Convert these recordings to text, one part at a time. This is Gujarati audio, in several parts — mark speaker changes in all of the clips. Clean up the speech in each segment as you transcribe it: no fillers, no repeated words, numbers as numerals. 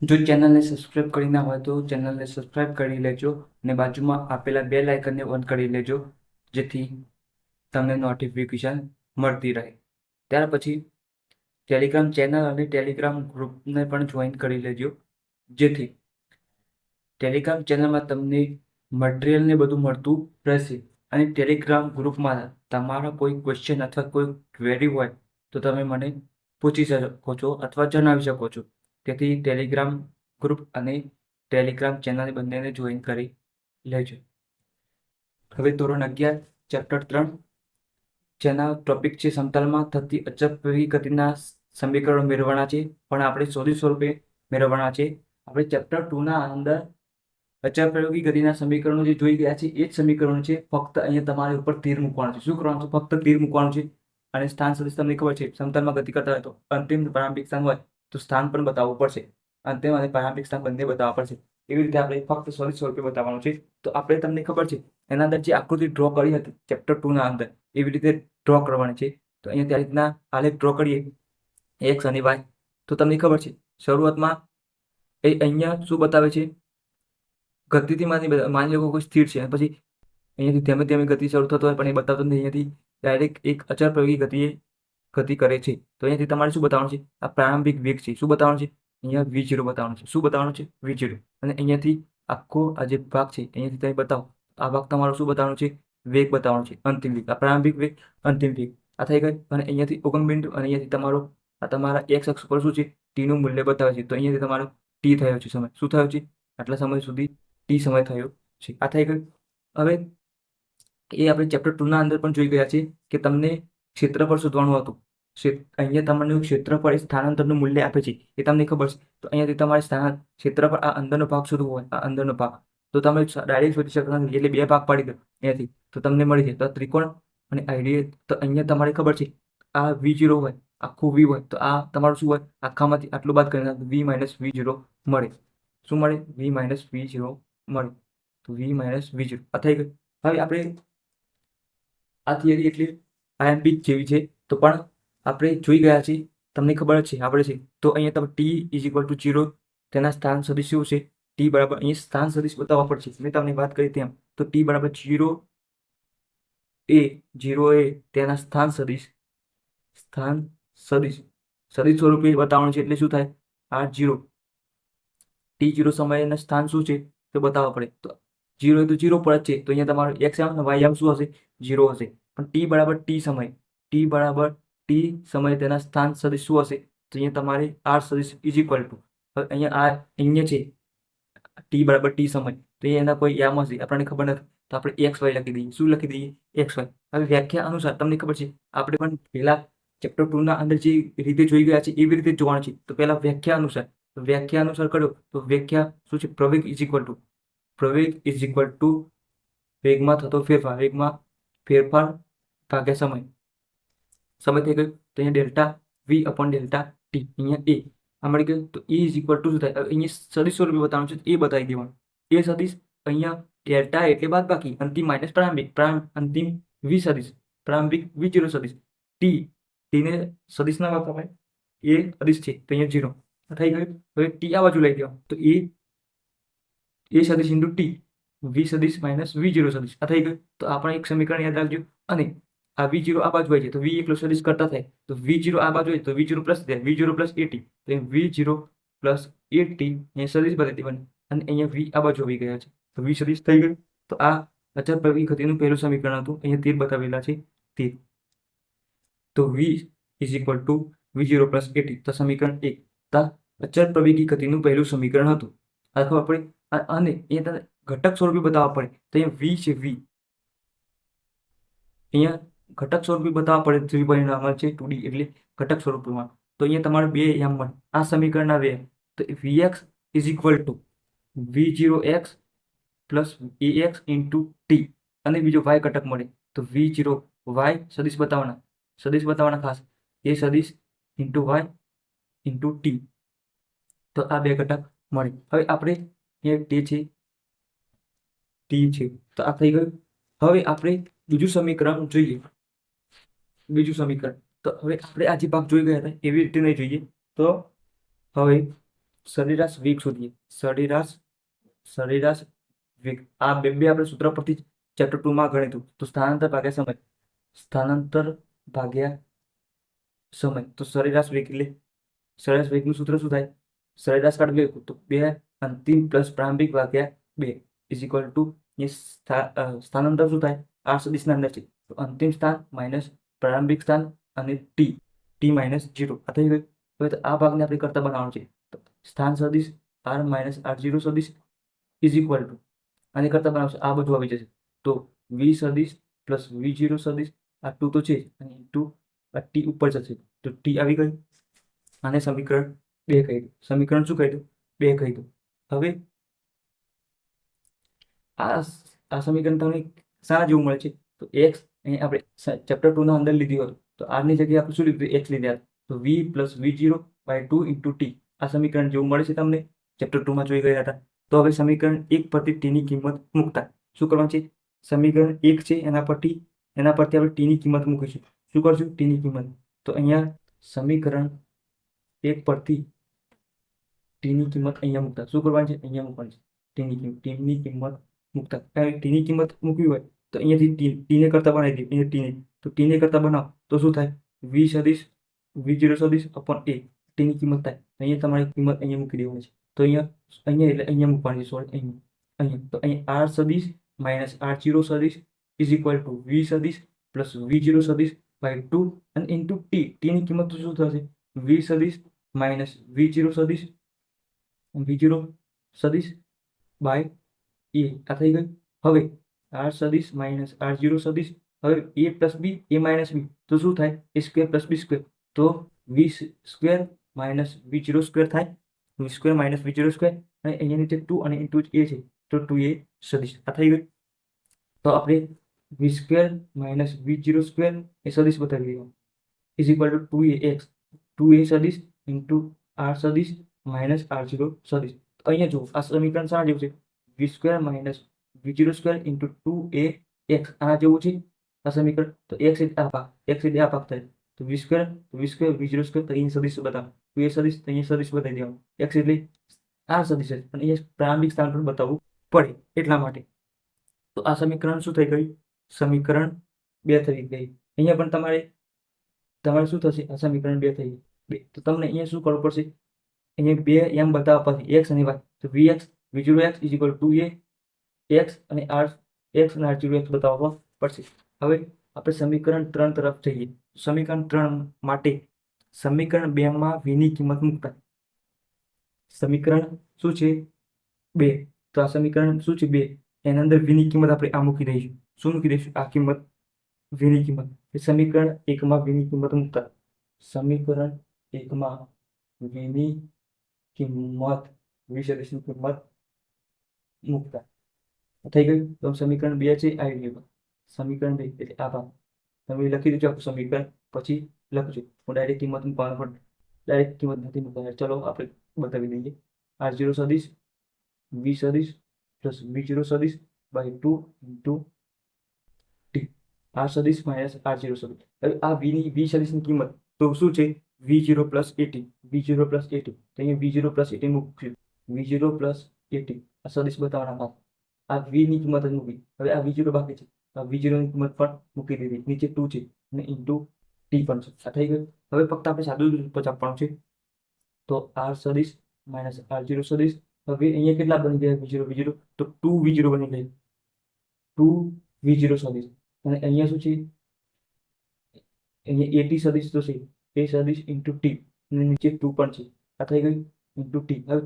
Speaker 1: જો ચેનલને સબસ્ક્રાઇબ કરી ના હોય તો ચેનલને સબસ્ક્રાઇબ કરી લેજો અને બાજુમાં આપેલા બેલ આઇકનને ઓન કરી લેજો, જેથી તમને નોટિફિકેશન મળતી રહે. ત્યાર પછી ટેલિગ્રામ ચેનલ અને ટેલિગ્રામ ગ્રુપને પણ જોઈન કરી લેજો, જેથી ટેલિગ્રામ ચેનલમાં તમને મટીરિયલને બધું મળતું રહેશે અને ટેલિગ્રામ ગ્રુપમાં તમારા કોઈ ક્વેશ્ચન અથવા કોઈ ક્વેરી હોય તો તમે મને પૂછી શકો છો અથવા જણાવી શકો છો. તેથી ટેલિગ્રામ ગ્રુપ અને ટેલિગ્રામ ચેનલ બંનેને જોઈન કરી લેજો. હવે ધોરણ 11 ચેપ્ટર 3 જેના ટોપિક છે સમતલમાં થતી અચળાંકની ગતિના સમીકરણો મેળવવાના છે, પણ આપણે સોલિડ સ્વરૂપે મેળવવાના છે. આપણે ચેપ્ટર 2 ના અંદર અચળાંકની ગતિના સમીકરણો જે જોઈ ગયા છે એ જ સમીકરણો છે, ફક્ત અહીંયા તમારે ઉપર તીર મૂકવાનું છે. શું કરવાનું છે? ફક્ત તીર મૂકવાનું છે. અને સ્થાન સદિશ તમને ખબર છે, સમતલમાં ગતિ કરતા હોય તો અંતિમ પ્રારંભિક સ્થાન હોય તો સ્થાન પણ બતાવવું પડશે. અંતિમ અને પ્રારંભિક સ્થાન બંને બતાવવા પડશે. એવી રીતે આપણે ફક્ત સોલિડ સ્વરૂપે બતાવવાનું છે. તો આપણે તમને ખબર છે એના અંદર જે આકૃતિ ડ્રો કરી હતી ચેપ્ટર 2 ના અંદર, એવી રીતે ડ્રો કરવાની છે. તો અહીંયા ત્યાં રીતના આલેખ ડ્રો કરીએ એક્સ અને વાય. તો તમને ખબર છે શરૂઆતમાં એ અહીંયા શું બતાવે છે? ગતિથી માની લો કોઈ સ્થિર છે, પછી અહીંયાથી ધીમે ધીમે ગતિ શરૂ થતો હોય પણ એ બતાવતો નથી. અહીંયાથી ડાયરેક્ટ એક અચળ પ્રવેગી ગતિએ ગતિ કરે છે. તો અહીંયાથી તમારે શું બતાવવાનું છે? આ પ્રારંભિક વેગ છે. શું બતાવવાનું છે? અહીંયા V0 બતાવવાનું છે. શું બતાવવાનું છે? V0. અને અહીંયાથી આખો આ જે ભાગ છે અહીંયાથી તમે બતાવો, આ ભાગ તમારો શું બતાવવાનું છે? વેગ બતાવવાનો છે, અંતિમ વેગ. આ પ્રારંભિક વેગ, અંતિમ વેગ આ થઈ ગઈ. અને અહીંયાથી ઉગમ બિંદુ અને અહીંયાથી તમારો આ તમારા એક્સ અક્ષ પર શું છે? ટીનું મૂલ્ય બતાવે છે. તો અહીંયાથી તમારો ટી થયો છે સમય. શું થયો છે? આટલા સમય સુધી ટી સમય થયો છે. આ થઈ ગયું. હવે એ આપણે ચેપ્ટર 2 ના અંદર પણ જોઈ ગયા છે કે તમને ક્ષેત્રફળ શોધવાનું હતું. અહીંયા તમને ક્ષેત્રફળ એ સ્થાનાંતરનું મૂલ્ય આપે છે, એ તમને ખબર છે. તો અહીંયાથી તમારે ક્ષેત્રફળ આ અંદરનો ભાગ શોધવો હોય, આ અંદરનો ભાગ, તો તમે ડાયરેક્ટ શોધી શકતા નથી. એટલે બે ભાગ પાડી દો અહીંયાથી તો તમને મળી જાય. તો ત્રિકોણ અને આઈડિયા, તો અહીંયા તમારે ખબર છે આ V0 હોય, આખું V હોય, તો આ તમારું શું હોય? આખામાંથી આટલું બાદ કરીને V માઇનસ V0 મળે. શું મળે? V માઇનસ V0 મળે. તો V માઇનસ V0 આ થઈ ગયું. હવે આપણે આ થિયરી એટલે આયમ્પિક જેવી છે, તો પણ આપણે જોઈ ગયા છીએ, તમને ખબર જ છે, આપણે છે. તો અહીંયા તમે ટી ઇઝ ઇક્વલ ટુ 0 તેના સ્થાન સદિશ શું છે? ટી બરાબર અહીંયા સ્થાન સદિશ બતાવવા પડશે. મેં તમને વાત કરી તેમ. તો ટી બરાબર 0 એ તેના સ્થાન સદિશ સદિશ સ્વરૂપે બતાવવાનું છે. એટલે શું થાય? R0 T0 સમયના સ્થાન શું છે તો બતાવવા પડે. તો 0 તો 0 પર જ છે, તો અહીંયા તમારો x આમ ને y આમ શું હશે? 0 હશે. પણ t બરાબર t સમય તેના સ્થાન સદિશ શું હશે? તો અહીંયા તમારે r સદિશ ઇઝ ઇક્વલ ટુ, હવે અહીંયા r અહીંયા છે t બરાબર t સમય, તો એના કોઈ યામ હશે આપણને ખબર નથી, તો આપણે xy લખી દઈએ. શું લખી દઈએ? xy. હવે વ્યાખ્યા અનુસાર તમને ખબર છે આપણે પણ પહેલા ચેપ્ટર 2 ના અંદર જે રીતે જોઈ ગયા છે એવી રીતે જોવાનું છે. તો પહેલા વ્યાખ્યા અનુસાર કરો. તો વ્યાખ્યા શું છે? પ્રવેગ ઇઝ ઇક્વલ ટુ વેગમાં થતો ફેરફાર, ભાગ્યા સમય થઈ ગયું. તો અહીંયા delta V upon delta T, અહીંયા એ આ મળી ગયું. તો E ઇઝ ઇક્વલ ટુ શું થાય? અહીંયા સદિશ સ્વરૂપે બતાવવાનું છે, એ બતાવી દેવાનું. એ સદિશ અહીંયા ડેલ્ટા એટલે બાદબાકી, અંતિમ માઇનસ પ્રારંભિક, અંતિમ V સદિશ, પ્રારંભિક V0 સદિશ, ટીને સદિશ ના બતાવાય, એ સદિશ છે તો અહીંયા 0 થઈ ગયું. હવે ટી આ બાજુ લઈ દેવા, તો એ સદિશ ઇન્ટુ ટી, V સદિશ માઇનસ V0 સદિશ આ થઈ ગયું. તો આપણે એક સમીકરણ યાદ રાખજો. અને આ V0 આ બાજુ હોય છે તો V એકલો સદિશ કરતા થાય, તો V0 આ બાજુ હોય તો V0 પ્લસ થાય, V0 પ્લસ AT, તો V0 પ્લસ AT અહીંયા સદિશ બતાવી દેવાની. અને અહીંયા V આ બાજુ આવી ગયા છે તો V સદિશ થઈ ગયું. તો આ અચળ પ્રવેગી ગતિનું પહેલું સમીકરણ હતું. અહીંયા તીર બતાવેલા છે, તીર. તો V is equal to V0 plus AT, તો સમીકરણ 1 અચળ પ્રવેગી ગતિનું પહેલું સમીકરણ હતું. આ ખબર પડી. અને અહીંયા ઘટક સ્વરૂપે બતાવવા પડે, તો અહીંયા V છે, અહીંયા ઘટક સ્વરૂપે બતાવવા પડે. દ્વિપરિમાણ છે 2D એટલે ઘટક સ્વરૂપમાં. તો અહીંયા તમારે બે યામ મળે આ સમીકરણના બે. તો Vx is equal to V0x plus AX into T, અને બીજો y ઘટક મળે તો V0 y સદિશ બતાવવાના ખાસ, એ સદિશ ઇન્ટુ y ઇન્ટુ ટી. તો આ બે ઘટક મળે. હવે આપણે અહીંયા ટી છે તો આ થઈ ગયું. હવે આપણે બીજું સમીકરણ જોઈએ. તો હવે આપણે આ જે ભાગ જોઈ ગયા હતા એવી રીતે નહીં જોઈએ. તો હવે સરેરાશ વેગ શોધીએ. સરેરાશ વેગ આ બે આપણે સૂત્ર પરથી ચેપ્ટર 2 માં ગણ્યું. તો સ્થાનાંતર ભાગ્યા સમય, સ્થાનાંતર ભાગ્યા સમય. તો સરેરાશ વેગ એટલે સરેરાશ વેગનું સૂત્ર શું થાય? સરેરાશ કાઢી લે તો 2 અંતિમ પ્લસ પ્રારંભિક ભાગ્યા 2 ઇઝ ઇક્વલ ટુ સ્થાનાંતર શું થાય? r સદિશના અંદર છે તો અંતિમ સ્થાન માઇનસ પ્રારંભિક સ્થાન અને t માઇનસ 0 આ થઈ ગયું. હવે તો આ ભાગને આપણે કરતા બનાવવાનું છે. તો સ્થાન સદિશ r માઇનસ r0 સદિશ ઇઝ ઇક્વલ ટુ આને કરતા બનાવશે આ બધું આવી જશે. તો v સદિશ પ્લસ v0 સદિશ આ 2 તો છે અને ઇન્ટુ આ t ઉપર જશે તો t આવી ગયું. આને સમીકરણ 2 કહી દો. સમીકરણ શું કહી દો? 2 કહી દો. હવે આ સમીકરણ તમને શાના જેવું મળે છે? તો x અહીં આપણે ચેપ્ટર 2 ના અંદર લીધી હતું તો r ની જગ્યાએ આપણે શું લીધું? x લીધા તો v plus v0 by 2 into t આ સમીકરણ જેવું મળે છે તમને ચેપ્ટર 2 માં જોઈ ગયા હતા. તો હવે સમીકરણ 1 પરથી t ની કિંમત મૂકતા શું કરવાનું છે? સમીકરણ 1 છે એના પરથી આપણે t ની કિંમત મૂકીશું. શું કરશું? t ની કિંમત. તો અહીંયા સમીકરણ 1 પરથી t ની કિંમત અહીંયા મૂકતા શું કરવાનું છે? અહીંયા મૂકવાની છે t ની કિંમત મૂકતા. t ની કિંમત મૂકવી હોય તો અહીંયાથી t ને કરતા બનાવી દઈએ. અહીંયા તો t ને કરતા બનાવો તો શું થાય? v સદિશ v0 સદિશ અપોન a t ની કિંમત થાય. અહીંયા તમારી કિંમત અહીંયા મૂકી દેવાની છે. તો અહીંયા એટલે અહીંયા મૂકવાની છે. સોરી અહીંયા તો અહીંયા r સદિશ માઇનસ r0 સદિશ ઇઝ ઇક્વલ ટુ v સદિશ પ્લસ v0 સદિશ બાય 2 અને ઇન્ટુ t ની કિંમત તો શું થશે? v સદિશ માઇનસ v0 સદિશ બાય a આ થઈ ગયું. હવે r સદિશ માઇનસ r0 સદિશ હવે a plus b a minus b તો શું થાય? a square plus b square તો v square minus v0 square થાય. v square minus v0 square અને અહીંયા નીચે 2 અને ઇન્ટુ a છે તો 2a સદિશ આ થઈ ગયું. તો આપણે v square minus v0 square એ સદિશ બતાવી દઈએ is equal to 2ax 2a સદિશ ઇન્ટુ r સદિશ માઇનસ r0 સદિશ. તો અહીંયા જુઓ આ સમીકરણ શાના જેવું છે? v square minus v0 square into 2ax આના જેવું છે આ સમીકરણ. તો x એટલે આ ભાગ થાય તો v સ્ક્વેર v0 સ્ક્વેર તો અહીંયા સદિશ બતાવો 2a સદિશ તો અહીંયા સદિશ બતાવી દેવાનું. x એટલે આ સદિશ છે અને અહીંયા પ્રારંભિક સ્થાન પણ બતાવવું પડે એટલા માટે. તો આ સમીકરણ શું થઈ ગયું? સમીકરણ 2 થઈ ગઈ. અહીંયા પણ તમારે શું થશે? આ સમીકરણ 2 થઈ ગઈ. તો તમને અહીંયા શું કરવું પડશે? અહીંયા 2 એમ બતાવવા પછી x અને y તો vx v0x is equal to 2a x અને r0x બતાવવા પડશે. હવે આપણે સમીકરણ 3 તરફ જઈએ. સમીકરણ 3 માટે સમીકરણ 2 માં v ની કિંમત મૂકતા સમીકરણ શું છે? 2. તો આ સમીકરણ શું છે? 2 એના અંદર v ની કિંમત આપણે આ મૂકી દઈશું. શું મૂકી દઈશું? આ કિંમત v ની કિંમત. સમીકરણ 1 માં v ની કિંમત મૂકતા સમીકરણ 1 માં v ની કિંમત v સદિશની કિંમત મૂકતા થઈ ગયું. તો સમીકરણ 2 છે આવી ગયું. સમીકરણ 2 એટલે આ ભાગ તમે લખી દેજો સમીકરણ પછી લખજો. હું ડાયરેક્ટ કિંમત મૂકવાનું પણ ડાયરેક્ટ કિંમત નથી મૂકવાની. ચલો આપણે બતાવી દઈએ. r0 સદિશ v સદિશ પ્લસ v0 સદિશ બાય 2 ઇન્ટુ t r સદિશ માઇનસ r0 સદિશ. હવે આ v સદિશની કિંમત તો શું છે? v0 પ્લસ 80 તો અહીંયા v0 પ્લસ 80 મૂકશું. v0 પ્લસ 80 આ સદિશ બતાવવાના ભાગ આ v ની કિંમત જ મૂકી. હવે આ v0 બાકી છે તો આ v0 ની કિંમત પણ મૂકી દીધી. નીચે 2 છે અને ઇન્ટુ t પણ છે. આ થઈ ગયું. હવે ફક્ત આપણે સાદું રૂપ આપવાનું છે. તો r સદિશ માઇનસ r0 સદિશ હવે અહીંયા કેટલા બની ગયા? v0 તો 2v0 બની ગઈ 2v0 સદિશ અને અહીંયા શું છે? અહીંયા 80 સદિશ તો છે a સદિશ ઇન્ટુ t અને નીચે 2 પણ છે. આ થઈ ગયું ઇન્ટુ t. હવે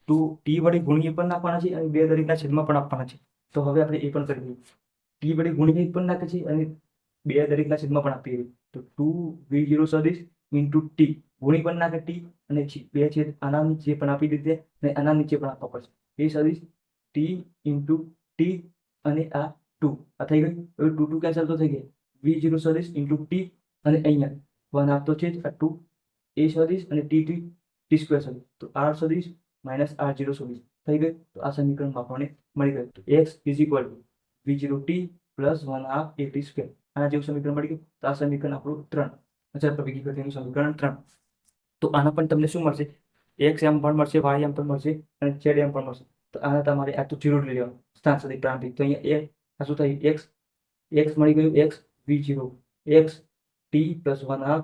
Speaker 1: 2 t વડે ગુણીએ પણ નાખવાના છે અને 2 દરેકના છેદમાં પણ આપવાના છે. તો હવે આપણે એ પણ કરી દઈએ. t વડે ગુણીએ પણ નાખે છે અને 2 દરેકના છેદમાં પણ આપીએ. તો 2v0 સદિશ ઇન્ટુ t ગુણી પણ નાખે t અને 2 છેદ આના નીચે પણ આપી દીધે અને આના નીચે પણ આપવા પડશે. એ સદિશ t ઇન્ટુ t અને આ 2 આ થઈ ગયું. હવે 2 કેન્સલ તો થઈ ગયા. v0 સદિશ ઇન્ટુ t અને અહીંયા 1 આપતો છે આ 2 a સદિશ અને t સ્ક્વેર સદિશ તો r સદિશ માઇનસ r0 સદિશ થઈ ગયું. તો આ સમીકરણમાં આપણને મળી ગયું. તો x is equal to v0t plus 1/2 at square આના જેવું સમીકરણ મળી ગયું. તો આ સમીકરણ આપણું 3 અચળ પ્રવેગી ગતિનું સમીકરણ 3. તો આના પણ તમને શું મળશે? એક્સ એમ પણ મળશે, વાય એમ પણ મળશે અને ઝેડ એમ પણ મળશે. તો આને તમારે આ તો 0 લઈ લેવાનું સ્થાન સદિશ પ્રારંભિક. તો અહીંયા આ શું થાય, એક્સ મળી ગયું, x v0 x t plus 1/2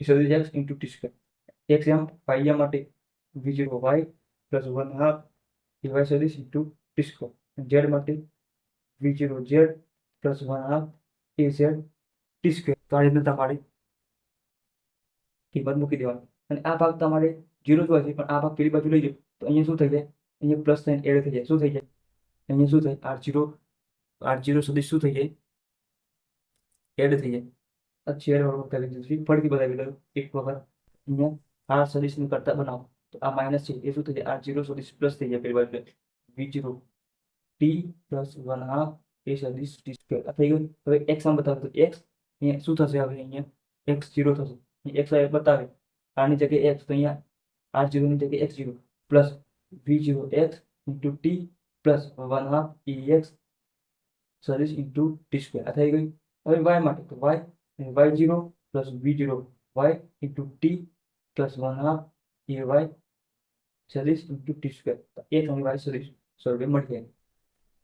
Speaker 1: a સદિશ x into t square. X એમ વાય માટે v0 y plus 1/2 a y સદિશ ઇન્ટુ ટી સ્ક્વેર. ઝેડ માટે v0 z plus 1/2 a z t square. તો આ રીતના તમારે કિંમત મૂકી દેવાની. અને આ ભાગ તમારે 0 જ હોય છે, પણ આ ભાગ પેલી બાજુ લઈ જાઓ તો અહીંયા શું થઈ જાય, અહીંયા પ્લસ થઈને એડ થઈ જાય. શું થઈ જાય, અહીંયા શું થાય, r0 સદિશ શું થઈ જાય, એડ થઈ જાય. આ છેદ વાળો વખત ફરીથી બતાવી દઉં એક વખત. અહીંયા r સદિશને કરતા બનાવો તો આ માઇનસ છે એ શું થઈ જાય, r0 સદિશ પ્લસ થઈ જાય પેલી બાજુ v0 ટી પ્લસ 1/2 એ સદિશ ટી સ્ક્વેર. આ થઈ ગયું. હવે એક્સ આમ બતાવે તો એક્સ અહીંયા શું થશે, હવે અહીંયા એક્સ 0 થશે. એક્સ બતાવે આની જગ્યાએ એક્સ, તો અહીંયા r0 ની જગ્યાએ x0 plus v0 x into t plus 1/2 ex સદિશ ઇન્ટુ ટી સ્ક્વેર. આ થઈ ગયું. હવે વાય માટે તો y y0 plus v0 y into t plus 1/2 a y સદિશ ઇન્ટુ ટી સ્ક્વેર. એક અને વાય સદિશ સ્વરૂપે મળી જાય.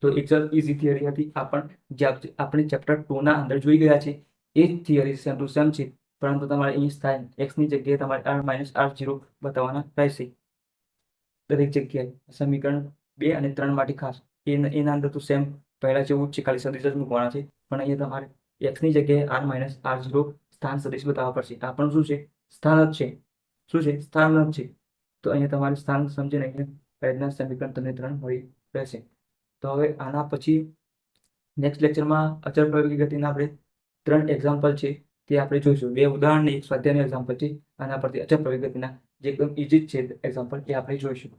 Speaker 1: તો એક જ ઇઝી થિયરી હતી. આપણે ચેપ્ટર 2 ના અંદર જોઈ ગયા છે એ જ થિયરી સેમ ટુ સેમ છે, પરંતુ તમારે અહીં સ્થાન એક્સની જગ્યાએ તમારે r-r0 બતાવવાના રહેશે દરેક જગ્યાએ. સમીકરણ 2 અને 3 માટે ખાસ એના અંદર તો સેમ પહેલા જેવું જ છે, ખાલી સદિશ જ મૂકવાના છે. પણ અહીંયા તમારે એક્સની જગ્યાએ r-r0 સ્થાન સદિશ બતાવવા પડશે. આ પણ શું છે, સ્થાન જ છે. શું છે, સ્થાન જ છે. તો અહીંયા તમારે સ્થાન સમજીને અહીંયા સમીકરણ તમને 3 મળી રહેશે. તો હવે આના પછી નેક્સ્ટ લેક્ચરમાં અચળ પ્રયોગી ગતિના આપણે 3 એક્ઝામ્પલ છે તે આપણે જોઈશું. 2 ઉદાહરણ એક સ્વાધ્યાયનું એક્ઝામ્પલ છે. આના પરથી અચળ પ્રયોગી ગતિના જે એકદમ ઇઝી છે એક્ઝામ્પલ એ આપણે જોઈશું.